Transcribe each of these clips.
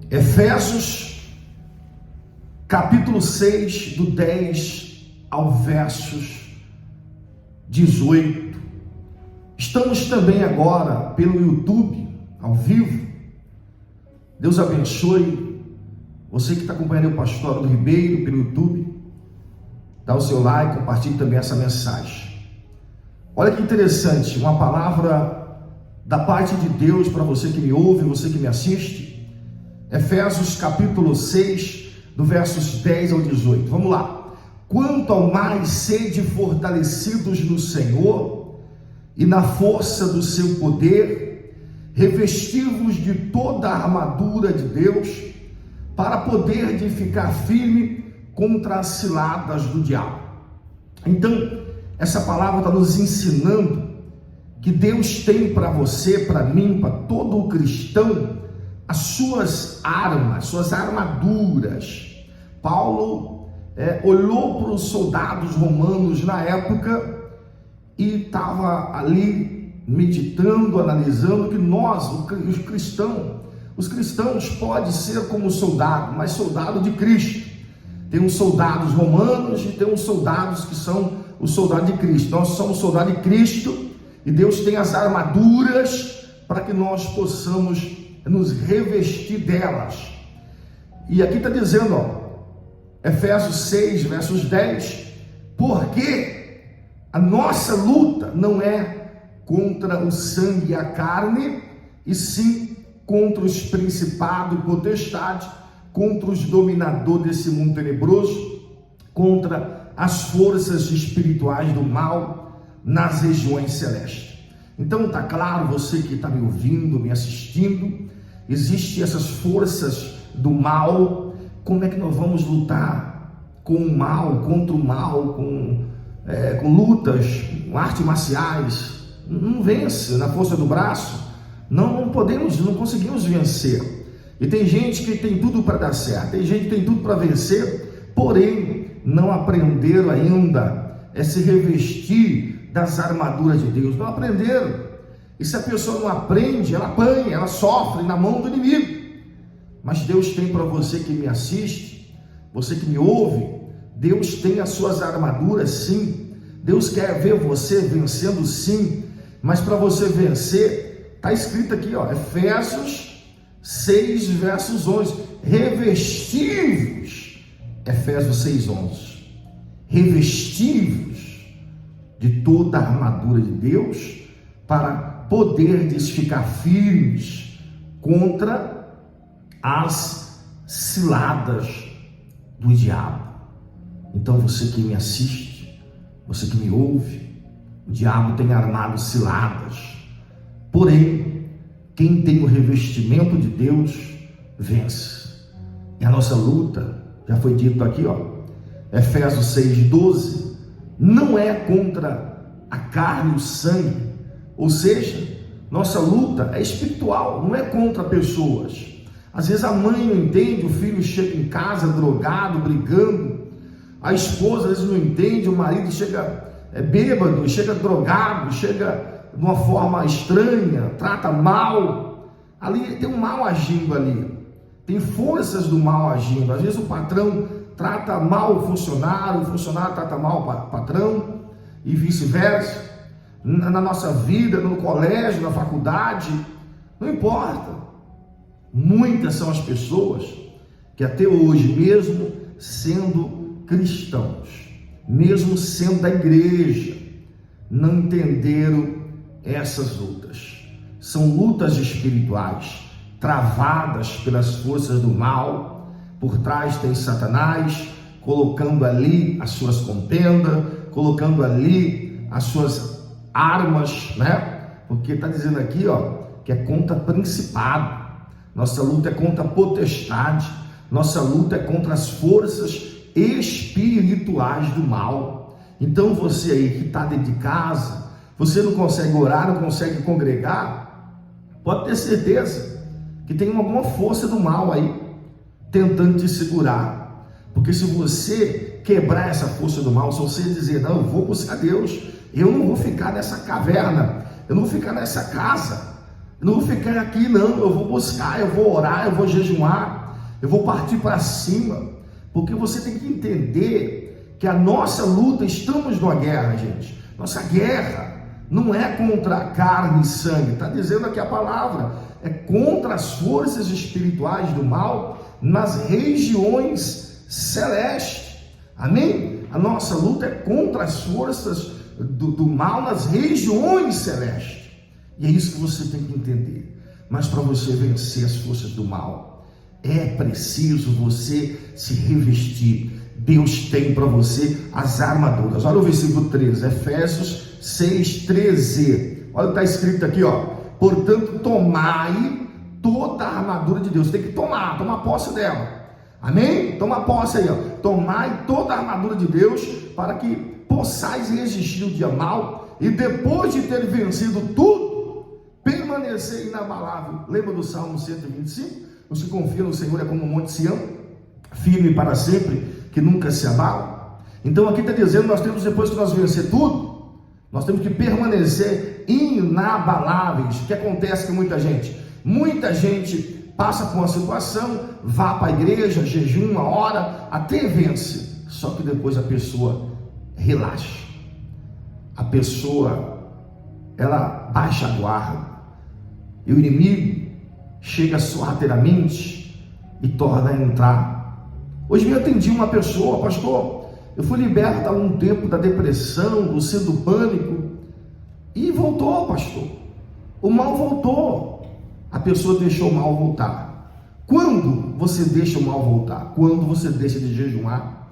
Efésios, capítulo 6, do 10 ao versos 18. Estamos também agora pelo YouTube, ao vivo. Deus abençoe você que está acompanhando o Pastor do Ribeiro pelo YouTube. Dá o seu like, compartilhe também essa mensagem. Olha que interessante, uma palavra da parte de Deus para você que me ouve, você que me assiste. Efésios capítulo 6, do versos 10 ao 18. Vamos lá. Quanto ao mais sede fortalecidos no Senhor e na força do seu poder, revesti-vos de toda a armadura de Deus, para poder ficar firme contra as ciladas do diabo. Então, essa palavra está nos ensinando que Deus tem para você, para mim, para todo o cristão, as suas armas, suas armaduras. Paulo olhou para os soldados romanos na época e estava ali meditando, analisando que nós, os cristãos podem ser como soldado, mas soldado de Cristo. Tem os soldados romanos e tem os soldados que são os soldados de Cristo. Nós somos soldados de Cristo e Deus tem as armaduras para que nós possamos nos revestir delas. E aqui está dizendo, Efésios 6, versos 10, porque a nossa luta não é contra o sangue e a carne, e sim contra os principados e potestades, contra os dominadores desse mundo tenebroso, contra as forças espirituais do mal nas regiões celestes. Então está claro, você que está me ouvindo, me assistindo, existem essas forças do mal. Como é que nós vamos lutar com o mal, contra o mal, com lutas, com artes marciais? Não vence na força do braço. Não conseguimos vencer. E tem gente que tem tudo para dar certo, tem gente que tem tudo para vencer, porém não aprenderam ainda se revestir das armaduras de Deus. Não aprenderam. E se a pessoa não aprende, ela apanha, ela sofre na mão do inimigo. Mas Deus tem para você que me assiste, você que me ouve, Deus tem as suas armaduras, sim. Deus quer ver você vencendo, sim. Mas para você vencer, está escrito aqui, Efésios 6, versos 11. Revesti-vos, Efésios 6, 11. Revesti-vos de toda a armadura de Deus, para poderdes ficar firmes contra as ciladas do diabo. Então você que me assiste, você que me ouve, o diabo tem armado ciladas, porém quem tem o revestimento de Deus vence. E a nossa luta, já foi dito aqui, Efésios 6, 12, não é contra a carne e o sangue. Ou seja, nossa luta é espiritual, não é contra pessoas. Às vezes a mãe não entende, o filho chega em casa drogado, brigando. A esposa às vezes não entende, o marido chega bêbado, chega drogado, chega de uma forma estranha, trata mal. Ali tem um mal agindo ali. Tem forças do mal agindo. Às vezes o patrão trata mal o funcionário trata mal o patrão e vice-versa. Na nossa vida, no colégio, na faculdade, não importa. Muitas são as pessoas que até hoje, mesmo sendo cristãos, mesmo sendo da igreja, não entenderam essas lutas. São lutas espirituais, travadas pelas forças do mal. Por trás tem Satanás, colocando ali as suas contendas, colocando ali as suas armas, Porque está dizendo aqui, que é contra principado. Nossa luta é contra a potestade. Nossa luta é contra as forças espirituais do mal. Então você aí que está dentro de casa, você não consegue orar, não consegue congregar, pode ter certeza que tem alguma força do mal aí tentando te segurar. Porque se você quebrar essa força do mal, se você dizer, não, eu vou buscar Deus, eu não vou ficar nessa caverna, eu não vou ficar nessa casa, Eu não vou ficar aqui, não. Eu vou buscar, eu vou orar, eu vou jejuar, eu vou partir para cima. Porque você tem que entender que a nossa luta, estamos numa guerra, gente. Nossa guerra não é contra carne e sangue, está dizendo aqui a palavra, é contra as forças espirituais do mal nas regiões celestes. Amém? A nossa luta é contra as forças do mal nas regiões celestes. E é isso que você tem que entender. Mas para você vencer as forças do mal, é preciso você se revestir. Deus tem para você as armaduras. Olha o versículo 13, Efésios 6:13. Olha o que está escrito aqui, ó. Portanto, tomai toda a armadura de Deus. Tem que tomar posse dela. Amém? Toma posse aí, ó. Tomai toda a armadura de Deus, para que possais resistir o dia mal, e depois de ter vencido tudo, permanecer inabalável. Lembra do Salmo 125? Os que confiam no Senhor é como o monte Sião, firme para sempre, que nunca se abala. Então aqui está dizendo, nós temos, depois que nós vencer tudo, nós temos que permanecer inabaláveis. O que acontece com muita gente? Muita gente passa por uma situação, vá para a igreja, jejuma, ora, até vence. Só que depois a pessoa relaxa. A pessoa, ela baixa a guarda. E o inimigo chega sorrateiramente e torna a entrar. Hoje eu atendi uma pessoa, pastor, eu fui liberto há um tempo da depressão, do sendo pânico, e voltou, pastor. O mal voltou. A pessoa deixou o mal voltar. Quando você deixa o mal voltar? Quando você deixa de jejuar,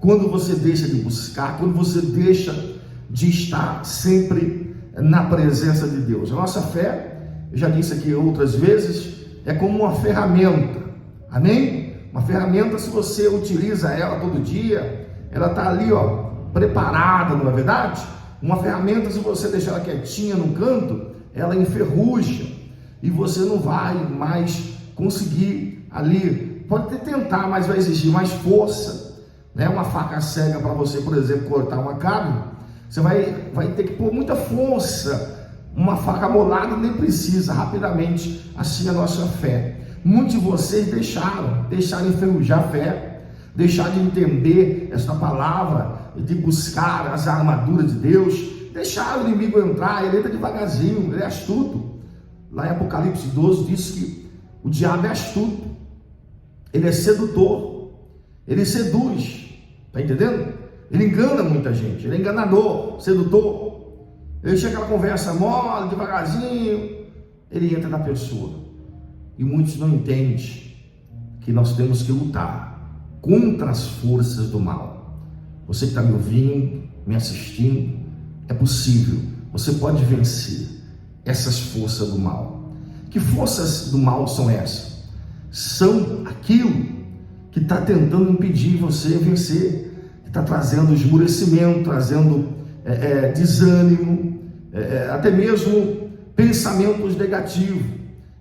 quando você deixa de buscar, quando você deixa de estar sempre na presença de Deus. A nossa fé, eu já disse aqui outras vezes, é como uma ferramenta. Amém? Uma ferramenta, se você utiliza ela todo dia, ela está ali, ó, preparada, não é verdade? Uma ferramenta, se você deixar ela quietinha no canto, ela enferruja. E você não vai mais conseguir ali, pode até tentar, mas vai exigir mais força, né? Uma faca cega para você, por exemplo, cortar uma carne, você vai ter que pôr muita força. Uma faca molada nem precisa, rapidamente. Assim é a nossa fé. Muitos de vocês deixaram enferrujar a fé, deixar de entender esta palavra, de buscar as armaduras de Deus, deixaram o inimigo entrar. Ele entra devagarzinho, ele é astuto. Lá em Apocalipse 12 diz que o diabo é astuto, ele é sedutor, ele seduz, está entendendo? Ele engana muita gente, ele é enganador, sedutor. Ele chega aquela conversa mole, devagarzinho, ele entra na pessoa. E muitos não entendem que nós temos que lutar contra as forças do mal. Você que está me ouvindo, me assistindo, é possível, você pode vencer essas forças do mal. Que forças do mal são essas? São aquilo que está tentando impedir você vencer, que está trazendo esmorecimento, trazendo desânimo, até mesmo pensamentos negativos.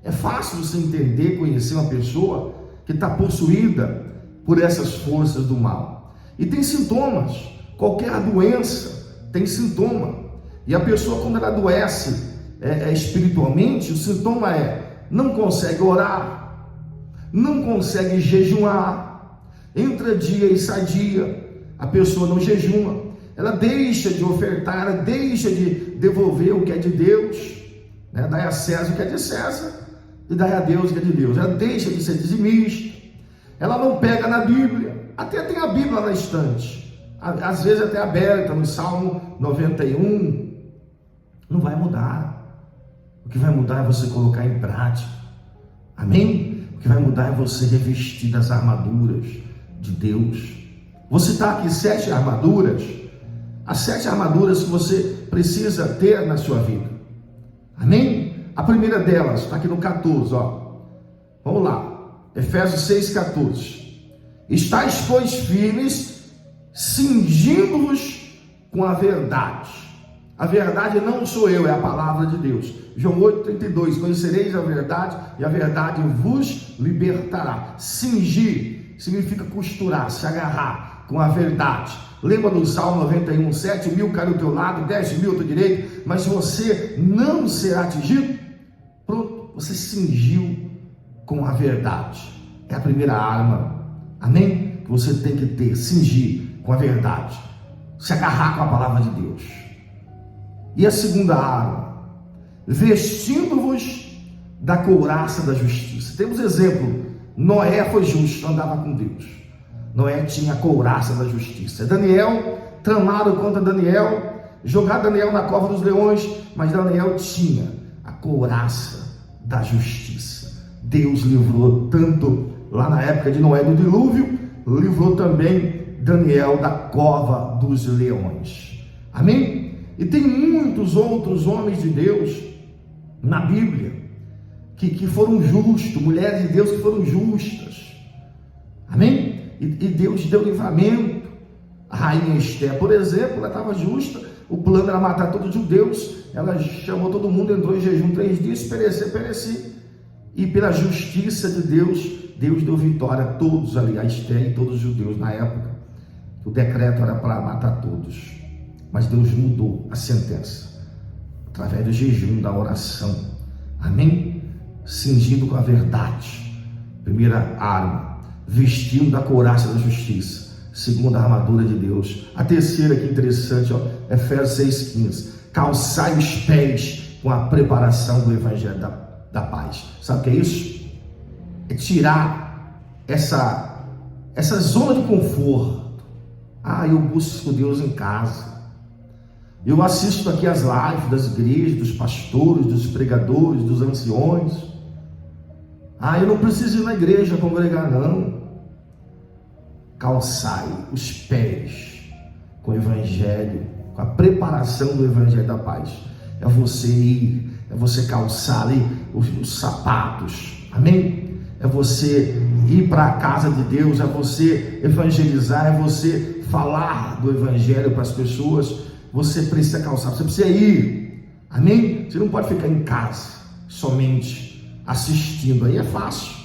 É fácil você entender, conhecer uma pessoa que está possuída por essas forças do mal. E tem sintomas. Qualquer doença tem sintoma. E a pessoa, quando ela adoece espiritualmente, o sintoma é: não consegue orar, não consegue jejuar, entra dia e sai dia, a pessoa não jejuma, ela deixa de ofertar, ela deixa de devolver o que é de Deus, né? Dai a César o que é de César e dai a Deus o que é de Deus. Ela deixa de ser dizimista, ela não pega na Bíblia, até tem a Bíblia na estante, às vezes até aberta no Salmo 91, não vai mudar. O que vai mudar é você colocar em prática. Amém? O que vai mudar é você revestir das armaduras de Deus. Vou citar aqui 7 armaduras. As 7 armaduras que você precisa ter na sua vida. Amém? A primeira delas está aqui no 14, ó. Vamos lá. Efésios 6:14. Estais, pois, firmes, cingindo-vos com a verdade. A verdade não sou eu, é a palavra de Deus. João 8:32, conhecereis a verdade e a verdade vos libertará. Cingir significa costurar, se agarrar com a verdade. Lembra do Salmo 91, 7.000 caem ao teu lado, 10.000 ao teu direito, mas você não será atingido? Pronto. você cingiu com a verdade. É a primeira arma, amém? Que você tem que ter, cingir com a verdade, se agarrar com a palavra de Deus. E a segunda arma, vestindo-vos da couraça da justiça. Temos exemplo, Noé foi justo, andava com Deus. Noé tinha a couraça da justiça. Daniel, tramaram contra Daniel, jogaram Daniel na cova dos leões, mas Daniel tinha a couraça da justiça. Deus livrou tanto lá na época de Noé do dilúvio, livrou também Daniel da cova dos leões. Amém? E tem muitos outros homens de Deus na Bíblia que foram justos, mulheres de Deus que foram justas. Amém? E Deus deu livramento. A rainha Esther, por exemplo, ela estava justa, o plano era matar todos os judeus, ela chamou todo mundo, entrou em jejum 3 dias, pereci. E pela justiça de Deus, Deus deu vitória a todos ali, a Esther e todos os judeus na época. O decreto era para matar todos, mas Deus mudou a sentença, através do jejum, da oração. Amém? Cingido com a verdade. Primeira arma, vestindo da couraça da justiça. Segunda, a armadura de Deus. A terceira, que interessante, Efésios 6,15. Calçai os pés com a preparação do evangelho da paz. Sabe o que é isso? É tirar essa zona de conforto. Eu busco Deus em casa. Eu assisto aqui as lives das igrejas, dos pastores, dos pregadores, dos anciões. Eu não preciso ir na igreja congregar, não. Calçai os pés com o evangelho, com a preparação do evangelho da paz. É você ir, é você calçar ali os sapatos, amém? É você ir para a casa de Deus, é você evangelizar, é você falar do evangelho para as pessoas. Você precisa calçar, você precisa ir, amém? Você não pode ficar em casa somente assistindo, aí é fácil,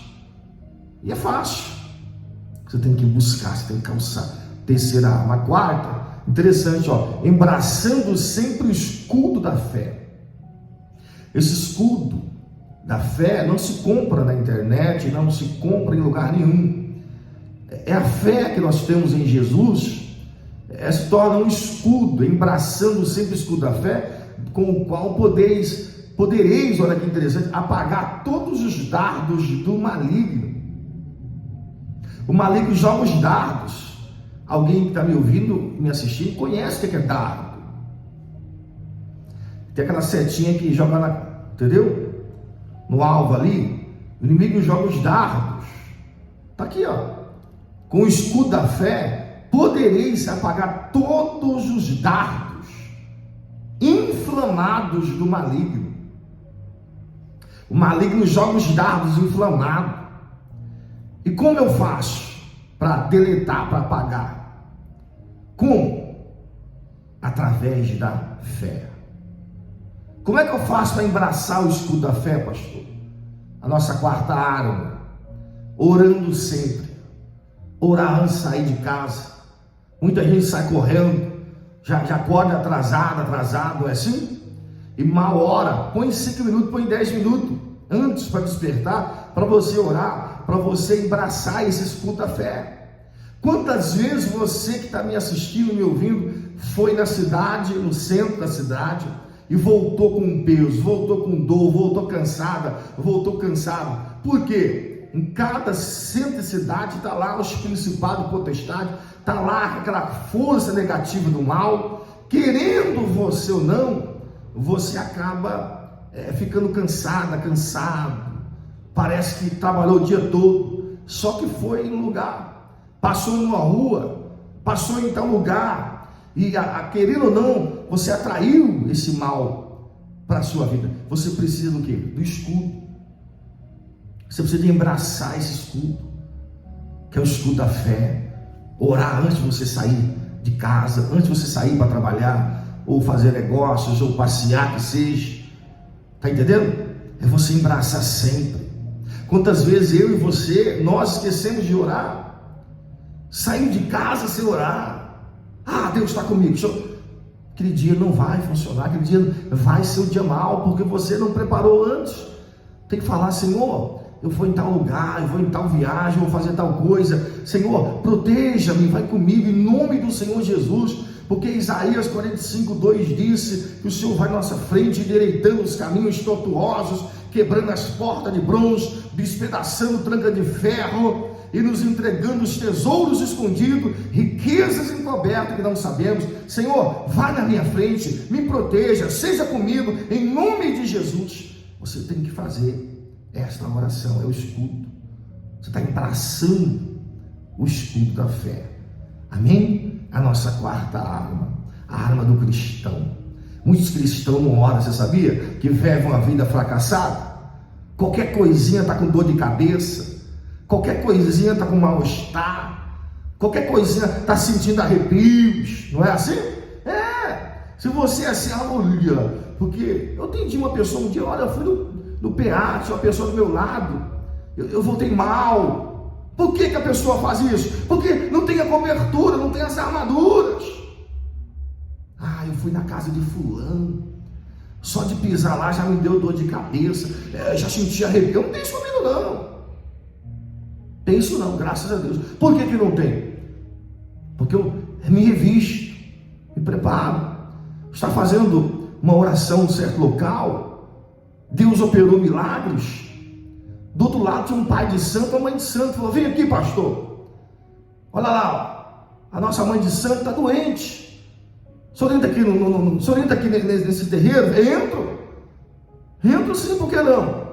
você tem que buscar, você tem que calçar. Terceira arma. A quarta, interessante, embraçando sempre o escudo da fé. Esse escudo da fé não se compra na internet, não se compra em lugar nenhum. É a fé que nós temos em Jesus, se torna um escudo, embraçando sempre o escudo da fé, com o qual podereis, olha que interessante, apagar todos os dardos do maligno. O maligno joga os dardos. Alguém que está me ouvindo, me assistindo, conhece o que é dardo. Tem aquela setinha que joga entendeu? No alvo ali. O inimigo joga os dardos. Está aqui, com o escudo da fé, podereis apagar todos os dardos inflamados do maligno. O maligno joga os dardos inflamados. E como eu faço para deletar, para apagar? Como? Através da fé. Como é que eu faço para embraçar o escudo da fé, pastor? A nossa quarta arma, orando sempre. Orar antes de sair de casa. Muita gente sai correndo, já acorda atrasado, é assim? E mal ora, põe 5 minutos, põe 10 minutos antes para despertar, para você orar, para você embraçar esse escudo da fé. Quantas vezes você que está me assistindo, me ouvindo, foi na cidade, no centro da cidade, e voltou com um peso, voltou com dor, voltou cansado? Por quê? Em cada centro de cidade está lá os principados potestades, está lá aquela força negativa do mal, querendo você ou não, você acaba ficando cansado, parece que trabalhou o dia todo, só que foi em um lugar, passou em uma rua, passou em tal lugar, e querendo ou não, você atraiu esse mal para a sua vida. Você precisa do quê? Do escudo. Você precisa de embraçar esse escudo, que é o escudo da fé. Orar antes de você sair de casa, antes de você sair para trabalhar, ou fazer negócios, ou passear, que seja. Está entendendo? É você embraçar sempre. Quantas vezes eu e você, nós esquecemos de orar, saímos de casa sem orar. Deus está comigo. Aquele dia não vai funcionar, aquele dia vai ser um dia mau, porque você não preparou antes. Tem que falar: Senhor, eu vou em tal lugar, eu vou em tal viagem, eu vou fazer tal coisa. Senhor, proteja-me, vai comigo, em nome do Senhor Jesus. Porque Isaías 45:2 disse que o Senhor vai à nossa frente, endireitando os caminhos tortuosos, quebrando as portas de bronze, despedaçando tranca de ferro e nos entregando os tesouros escondidos, riquezas encobertas que não sabemos. Senhor, vai na minha frente, me proteja, seja comigo, em nome de Jesus. Você tem que fazer esta oração, é o escudo. Você está embraçando o escudo da fé. Amém? A nossa quarta arma, a arma do cristão. Muitos cristãos não oram, você sabia? Que vivem uma vida fracassada. Qualquer coisinha está com dor de cabeça, qualquer coisinha está com mal-estar, qualquer coisinha está sentindo arrepios, não é assim? Se você é assim, aleluia. Porque eu atendi uma pessoa um dia: olha, eu fui no PA, tinha uma pessoa do meu lado, eu voltei mal. Por que a pessoa faz isso? Porque não tem a cobertura, não tem as armaduras. Eu fui na casa de fulano, só de pisar lá já me deu dor de cabeça, já senti arrepio. Não tem isso comigo não. Tem isso não, graças a Deus. Por que não tem? Porque eu me revisto, me preparo. Está fazendo uma oração em certo local, Deus operou milagres. Do outro lado tinha um pai de santo, uma mãe de santo. Falou: vem aqui, pastor, olha lá, a nossa mãe de santo está doente. O senhor entra aqui nesse terreiro? Entro sim, por que não?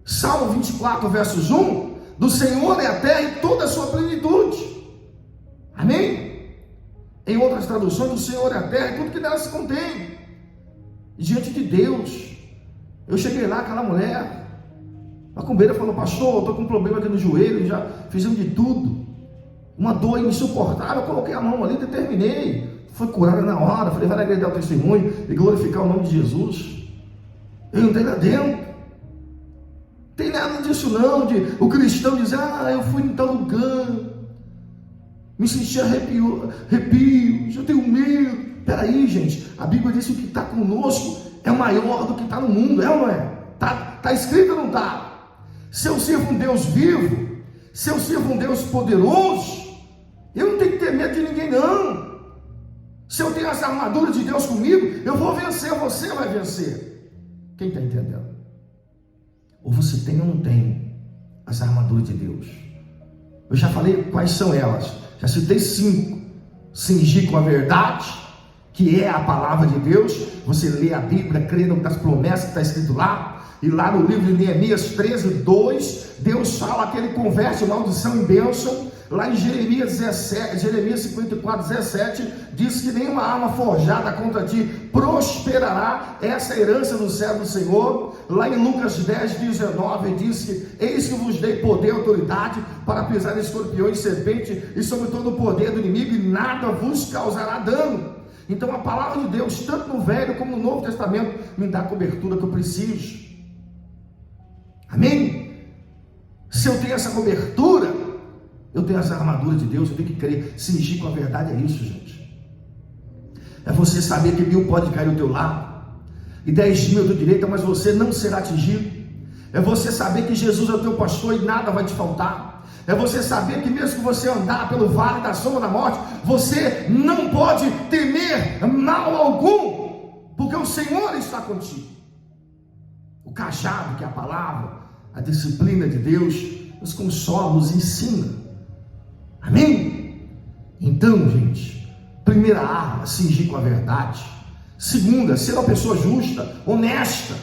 Salmo 24, versos 1: do Senhor é a terra e toda a sua plenitude. Amém? Em outras traduções, do Senhor é a terra e tudo que nela se contém. E diante de Deus, eu cheguei lá, aquela mulher macumbeira falou: pastor, eu estou com um problema aqui no joelho, já fizemos de tudo, uma dor insuportável. Eu coloquei a mão ali, determinei, foi curada na hora. Falei: vai na igreja dar o testemunho e glorificar o nome de Jesus. Eu entrei lá dentro. Tem nada disso não, de o cristão dizer: eu fui em tal lugar, me senti arrepio, eu tenho medo. Peraí, gente, a Bíblia diz que o que está conosco é maior do que está no mundo, é ou não é? Está escrito ou não está? Se eu sirvo um Deus vivo, se eu sirvo um Deus poderoso, eu não tenho que ter medo de ninguém não. Se eu tenho as armaduras de Deus comigo, eu vou vencer, você vai vencer. Quem está entendendo? Ou você tem ou não tem as armaduras de Deus? Eu já falei quais são elas, já citei 5. Cingir com a verdade, que é a palavra de Deus. Você lê a Bíblia, crê nas promessas que está escrito lá. E lá no livro de Neemias 13:2, Deus fala que ele converte maldição em bênção. Lá em Jeremias 54:17, diz que nenhuma arma forjada contra ti prosperará. Essa é a herança do servo do Senhor. Lá em Lucas 10:19, diz que: eis que vos dei poder e autoridade para pisar em escorpiões e serpente e sobre todo o poder do inimigo, e nada vos causará dano. Então a palavra de Deus, tanto no Velho como no Novo Testamento, me dá a cobertura que eu preciso. Amém? Se eu tenho essa cobertura, eu tenho essa armadura de Deus, eu tenho que crer. Cingir com a verdade é isso, gente. É você saber que 1000 pode cair do teu lado e 10.000 à tua direita, mas você não será atingido. É você saber que Jesus é o teu pastor e nada vai te faltar. É você saber que mesmo que você andar pelo vale da sombra da morte, você não pode temer mal algum, porque o Senhor está contigo. O cajado, que é a palavra, a disciplina de Deus, nos consola, nos ensina. Amém? Então, gente, primeira arma, cingir com a verdade. Segunda, ser uma pessoa justa, honesta,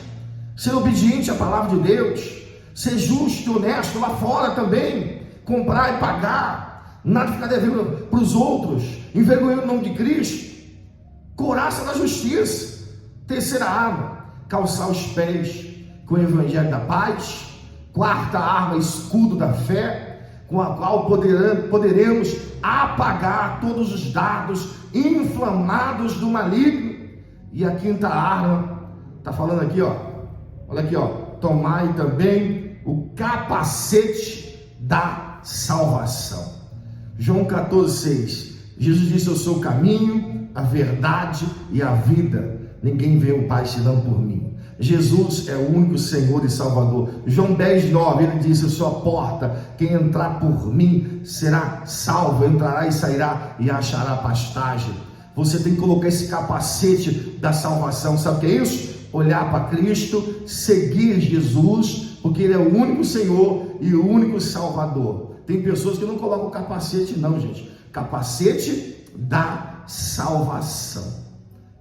ser obediente à palavra de Deus, ser justo e honesto lá fora também, comprar e pagar, nada de ficar devendo para os outros, envergonhando o nome de Cristo. Couraça da justiça. Terceira arma, calçar os pés com o evangelho da paz. Quarta arma, escudo da fé, com a qual poderemos apagar todos os dardos inflamados do maligno. E a quinta arma, está falando aqui, olha aqui, tomai também o capacete da salvação. João 14:6, Jesus disse: eu sou o caminho, a verdade e a vida, ninguém vê o Pai senão por mim. Jesus é o único Senhor e Salvador. João 10:9, ele diz: eu sou a porta, quem entrar por mim será salvo, entrará e sairá e achará pastagem. Você tem que colocar esse capacete da salvação. Sabe o que é isso? Olhar para Cristo, seguir Jesus, porque Ele é o único Senhor e o único Salvador. Tem pessoas que não colocam capacete não, gente. Capacete da salvação.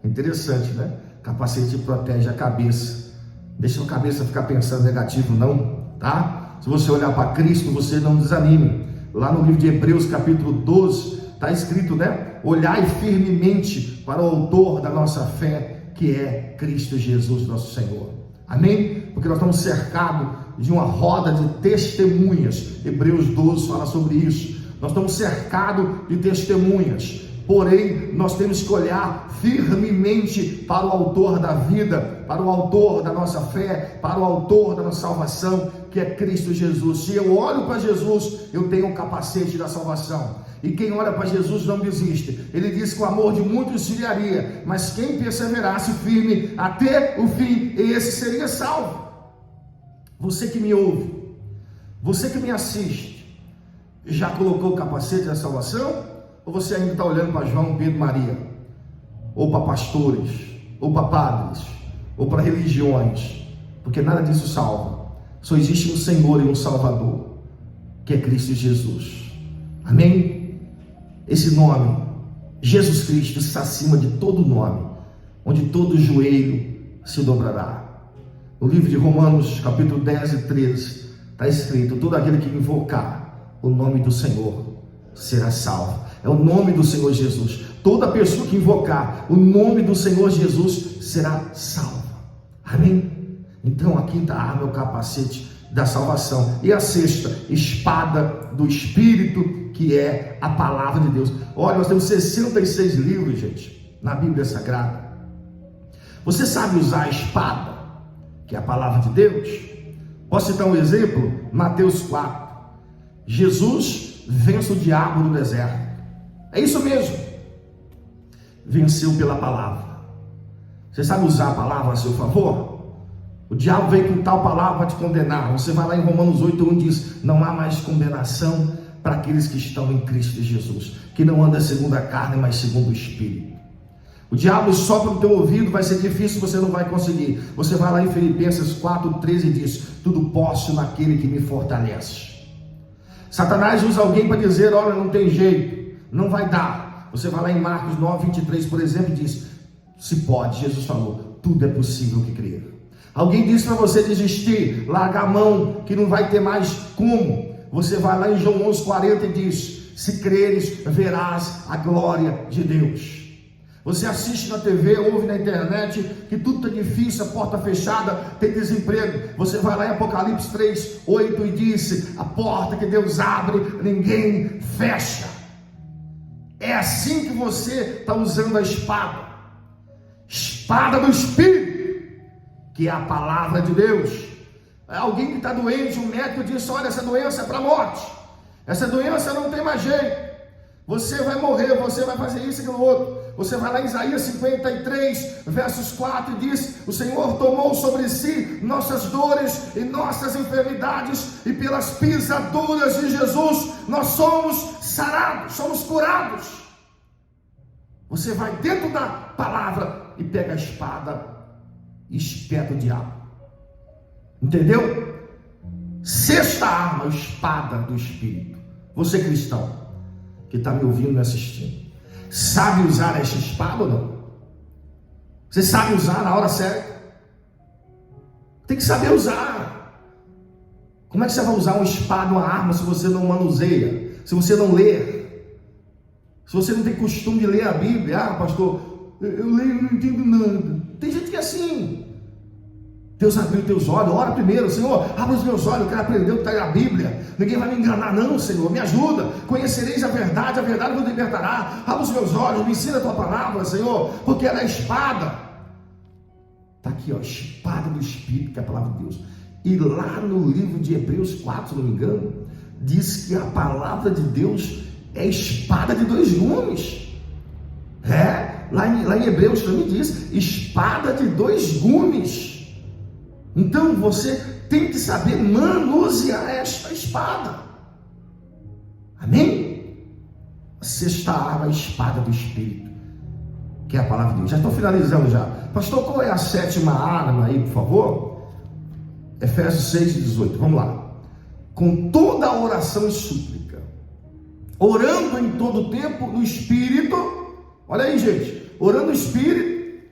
Interessante, né? Capacete protege a cabeça. Deixa a cabeça ficar pensando negativo não, tá? Se você olhar para Cristo, você não desanime. Lá no livro de Hebreus, capítulo 12, está escrito, né? Olhai firmemente para o autor da nossa fé, que é Cristo Jesus, nosso Senhor. Amém? Porque nós estamos cercados de uma roda de testemunhas. Hebreus 12 fala sobre isso. Nós estamos cercados de testemunhas. Porém, nós temos que olhar firmemente para o autor da vida, para o autor da nossa fé, para o autor da nossa salvação, que é Cristo Jesus. Se eu olho para Jesus, eu tenho o capacete da salvação. E quem olha para Jesus não desiste. Ele disse que o amor de muitos esfriaria, mas quem perseverasse firme até o fim, esse seria salvo. Você que me ouve, você que me assiste, já colocou o capacete da salvação? Ou você ainda está olhando para João, Pedro, Maria? Ou para pastores? Ou para padres? Ou para religiões? Porque nada disso salva. Só existe um Senhor e um Salvador, que é Cristo Jesus. Amém? Esse nome, Jesus Cristo, está acima de todo nome, onde todo joelho se dobrará. No livro de Romanos, capítulo 10 e 13, está escrito: todo aquele que invocar o nome do Senhor será salvo. É o nome do Senhor Jesus. Toda pessoa que invocar o nome do Senhor Jesus será salva. Amém? Então a quinta arma é o capacete da salvação. E a sexta, espada do Espírito, que é a palavra de Deus. Olha, nós temos 66 livros, gente, na Bíblia Sagrada. Você sabe usar a espada, que é a palavra de Deus? Posso citar um exemplo? Mateus 4. Jesus vence o diabo no deserto. É isso mesmo. Venceu pela palavra. Você sabe usar a palavra a seu favor? O diabo veio com tal palavra para te condenar. Você vai lá em Romanos 8:1 diz: não há mais condenação para aqueles que estão em Cristo Jesus, que não anda segundo a carne, mas segundo o Espírito. O diabo sopra no teu ouvido, vai ser difícil, você não vai conseguir. Você vai lá em Filipenses 4:13 e diz: tudo posso naquele que me fortalece. Satanás usa alguém para dizer: olha, não tem jeito, não vai dar. Você vai lá em Marcos 9:23, por exemplo, e diz: se pode. Jesus falou: tudo é possível que crer. Alguém disse para você desistir, largar a mão, que não vai ter mais como. Você vai lá em João 11:40 e diz: se creres, verás a glória de Deus. Você assiste na TV, ouve na internet que tudo está difícil, a porta fechada, tem desemprego. Você vai lá em Apocalipse 3:8 e diz: a porta que Deus abre, ninguém fecha. É assim que você está usando a espada do Espírito, que é a palavra de Deus. Alguém que está doente, um médico diz: olha, essa doença é para a morte, essa doença não tem mais jeito, você vai morrer, você vai fazer isso e aquilo outro. Você vai lá em Isaías 53, versos 4 e diz: o Senhor tomou sobre si nossas dores e nossas enfermidades, e pelas pisaduras de Jesus nós somos sarados, somos curados. Você vai dentro da palavra e pega a espada e espeta o diabo. Entendeu? Sexta arma, a espada do Espírito. Você cristão que está me ouvindo e me assistindo, sabe usar essa espada ou não? Você sabe usar na hora certa? Tem que saber usar. Como é que você vai usar uma espada, uma arma, se você não manuseia? Se você não lê? Se você não tem costume de ler a Bíblia? Ah, pastor, eu leio e não entendo nada. Tem gente que é assim. Deus abriu teus olhos, ora primeiro: Senhor, abre os meus olhos, eu quero aprender o que está na Bíblia. Ninguém vai me enganar não, Senhor, me ajuda. Conhecereis a verdade vos libertará. Abre os meus olhos, me ensina a tua palavra, Senhor, porque ela é a espada. Está aqui, ó, espada do Espírito, que é a palavra de Deus. E lá no livro de Hebreus 4, se não me engano, diz que a palavra de Deus é espada de dois gumes. Lá em Hebreus também diz: espada de dois gumes. Então você tem que saber manusear esta espada. Amém? A sexta arma é a espada do Espírito, que é a palavra de Deus. Já estou finalizando já. Pastor, qual é a sétima arma aí, por favor? Efésios 6:18. Vamos lá. Com toda a oração e súplica, orando em todo tempo no Espírito. Olha aí, gente. Orando no Espírito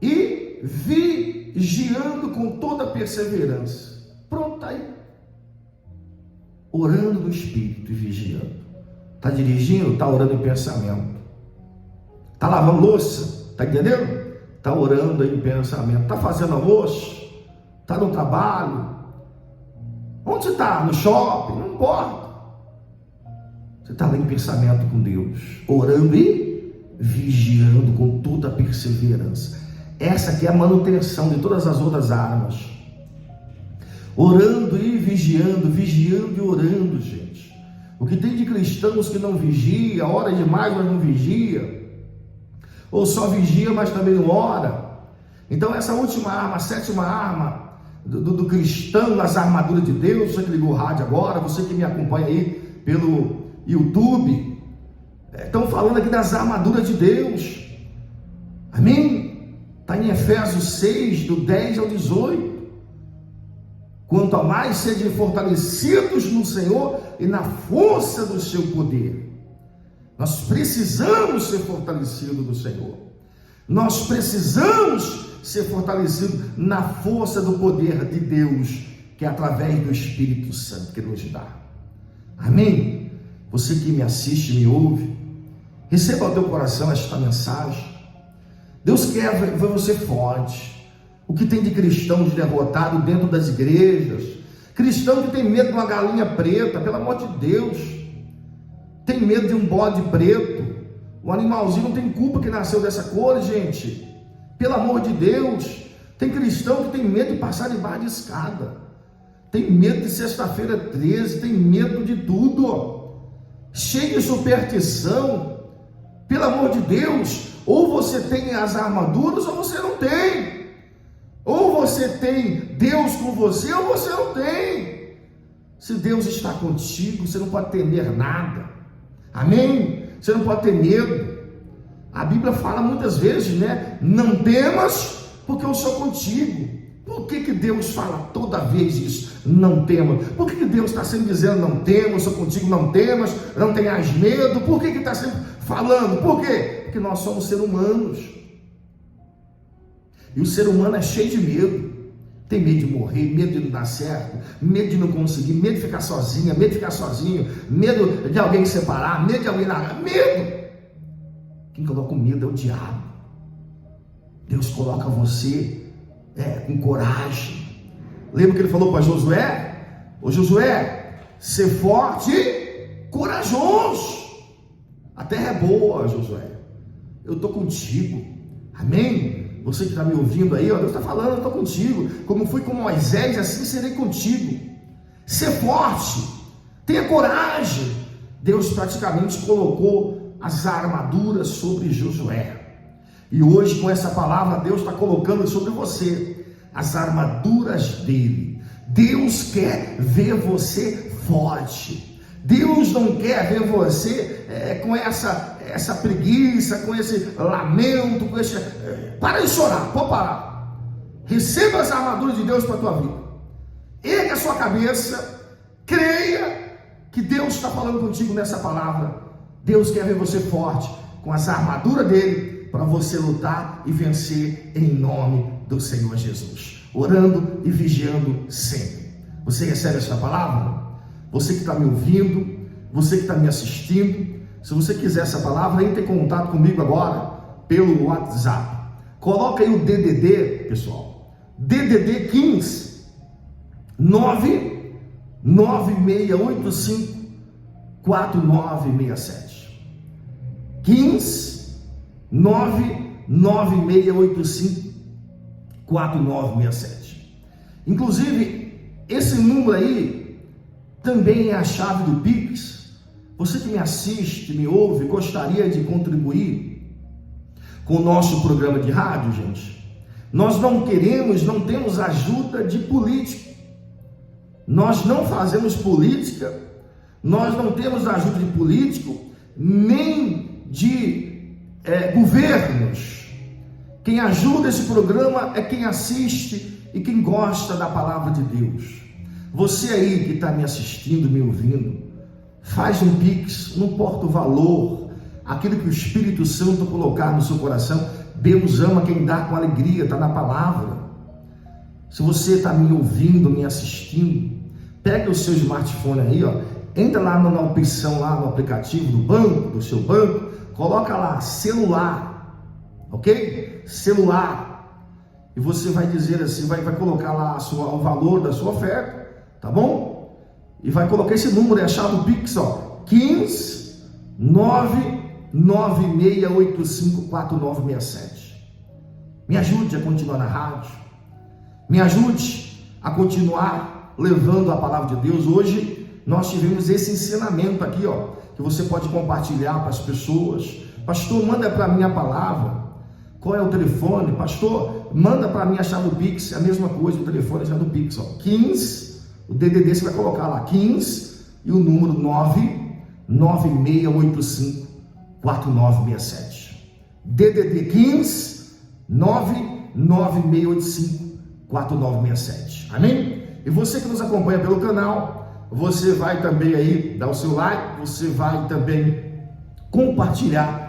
e vigiando com toda perseverança. Pronto, tá aí. Orando no Espírito e vigiando. Está dirigindo? Está orando em pensamento. Está lavando louça? Está entendendo? Está orando em pensamento. Está fazendo almoço? Está no trabalho? Onde você está? No shopping? Não importa. Você está lá em pensamento com Deus, orando e vigiando com toda a perseverança. Essa aqui é a manutenção de todas as outras armas. Orando e vigiando, vigiando e orando, gente. O que tem de cristãos que não vigia, ora demais, mas não vigia, ou só vigia, mas também não ora. Então essa última arma, a sétima arma do cristão nas armaduras de Deus, você que ligou o rádio agora, você que me acompanha aí pelo YouTube, estão falando aqui das armaduras de Deus. Amém? Está em Efésios 6, do 10 ao 18. Quanto a mais sejam fortalecidos no Senhor e na força do seu poder. Nós precisamos ser fortalecidos no Senhor. Nós precisamos ser fortalecidos na força do poder de Deus, que é através do Espírito Santo que nos dá. Amém? Você que me assiste, me ouve, receba ao teu coração esta mensagem. Deus quer ver você forte. O que tem de cristãos derrotados dentro das igrejas, cristão que tem medo de uma galinha preta, pelo amor de Deus, tem medo de um bode preto, um animalzinho não tem culpa que nasceu dessa cor, gente, pelo amor de Deus. Tem cristão que tem medo de passar debaixo de escada, tem medo de sexta-feira 13, tem medo de tudo, cheio de superstição. Pelo amor de Deus, ou você tem as armaduras ou você não tem. Ou você tem Deus com você, ou você não tem. Se Deus está contigo, você não pode temer nada. Amém? Você não pode ter medo. A Bíblia fala muitas vezes, né? Não temas, porque eu sou contigo. Por que Deus fala toda vez isso? Não temas. Por que Deus está sempre dizendo não temas, eu sou contigo, não temas, não tenhas medo? Por que está sempre falando? Por quê? Porque nós somos seres humanos. E o ser humano é cheio de medo. Tem medo de morrer, medo de não dar certo, medo de não conseguir, medo de ficar sozinha, medo de ficar sozinho, medo de alguém separar, medo de alguém largar, medo. Quem coloca o medo é o diabo. Deus coloca você com coragem. Lembra que ele falou para Josué? Ô Josué, ser forte e corajoso. A terra é boa, Josué. Eu estou contigo. Amém? Você que está me ouvindo aí, Deus está falando, eu estou contigo. Como fui com Moisés, assim serei contigo. Ser forte, tenha coragem. Deus praticamente colocou as armaduras sobre Josué. E hoje, com essa palavra, Deus está colocando sobre você as armaduras dele. Deus quer ver você forte. Deus não quer ver você com essa preguiça, com esse lamento, com esse... Para de chorar, pode parar. Receba as armaduras de Deus para a tua vida. Ergue a sua cabeça, creia que Deus está falando contigo nessa palavra. Deus quer ver você forte, com as armaduras dele, para você lutar e vencer em nome do Senhor Jesus. Orando e vigiando sempre. Você recebe essa palavra? Você que está me ouvindo, você que está me assistindo, se você quiser essa palavra, entre em contato comigo agora pelo WhatsApp. Coloca aí o DDD, pessoal. DDD 15 99685 4967. 15 99685 4967. Inclusive, esse número aí também é a chave do Pix. Você que me assiste, me ouve, gostaria de contribuir com o nosso programa de rádio, gente? Nós não queremos, não temos ajuda de político. Nós não fazemos política, nós não temos ajuda de político, nem de governos. Quem ajuda esse programa é quem assiste e quem gosta da palavra de Deus. Você aí que está me assistindo, me ouvindo, faz um Pix, não importa o valor, aquilo que o Espírito Santo colocar no seu coração. Deus ama quem dá com alegria, está na palavra. Se você está me ouvindo, me assistindo, pega o seu smartphone aí, ó, entra lá na opção, lá no aplicativo do banco, do seu banco, coloca lá celular, ok? Celular, e você vai dizer assim, vai colocar lá o valor da sua oferta, tá bom? E vai colocar esse número, é a chave do Pix, ó, 15 996854967. Me ajude a continuar na rádio, me ajude a continuar levando a palavra de Deus. Hoje nós tivemos esse ensinamento aqui, ó, que você pode compartilhar para as pessoas. Pastor, manda para mim a palavra. Qual é o telefone? Pastor, manda para mim a chave do Pix. É a mesma coisa, o telefone é a chave do Pix, ó, 15, o DDD você vai colocar lá, 15 e o número 996854967. DDD 15 996854967. Amém? E você que nos acompanha pelo canal, você vai também aí dar o seu like, você vai também compartilhar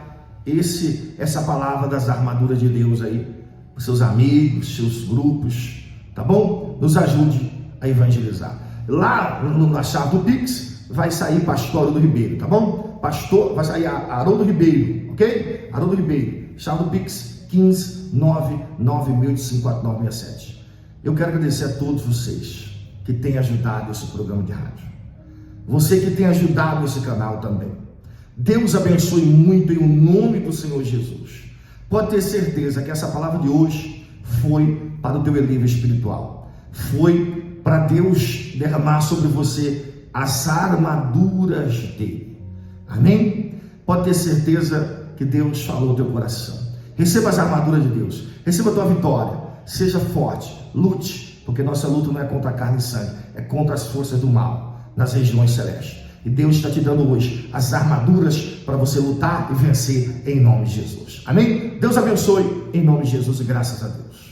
essa palavra das armaduras de Deus aí com seus amigos, seus grupos, tá bom? Nos ajude a evangelizar. Lá na chave do Pix vai sair Pastor Haroldo Ribeiro, tá bom? Pastor, vai sair Haroldo Ribeiro, ok? Haroldo Ribeiro, chave do Pix 15 996854967. Eu quero agradecer a todos vocês que têm ajudado esse programa de rádio. Você que tem ajudado esse canal também. Deus abençoe muito em nome do Senhor Jesus. Pode ter certeza que essa palavra de hoje foi para o teu elevio espiritual. Foi para Deus derramar sobre você as armaduras dele. Amém? Pode ter certeza que Deus falou no teu coração. Receba as armaduras de Deus. Receba a tua vitória. Seja forte. Lute. Porque nossa luta não é contra a carne e sangue. É contra as forças do mal nas regiões celestes. E Deus está te dando hoje as armaduras para você lutar e vencer em nome de Jesus. Amém? Deus abençoe em nome de Jesus e graças a Deus.